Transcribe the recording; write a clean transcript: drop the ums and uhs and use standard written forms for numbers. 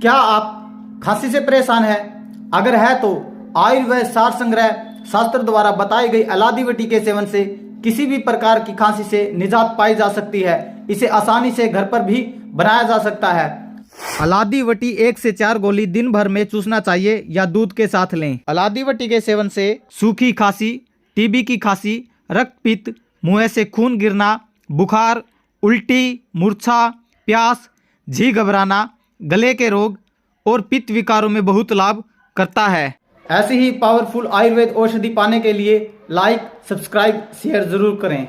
क्या आप खांसी से परेशान हैं? अगर है तो आयुर्वेद सार संग्रह शास्त्र द्वारा बताई गई अलादी वटी के सेवन से किसी भी प्रकार की खांसी से निजात पाई जा सकती है। इसे आसानी से घर पर भी बनाया जा सकता है। अलादी वटी 1 से 4 गोली दिन भर में चूसना चाहिए या दूध के साथ लें। अलादी वटी के सेवन से सूखी खांसी, टीबी की खांसी, रक्तपित्त, मुंह से खून गिरना, बुखार, उल्टी, मूर्छा, प्यास, जी घबराना, गले के रोग और पित्त विकारों में बहुत लाभ करता है। ऐसी ही पावरफुल आयुर्वेद औषधि पाने के लिए लाइक, सब्सक्राइब, शेयर जरूर करें।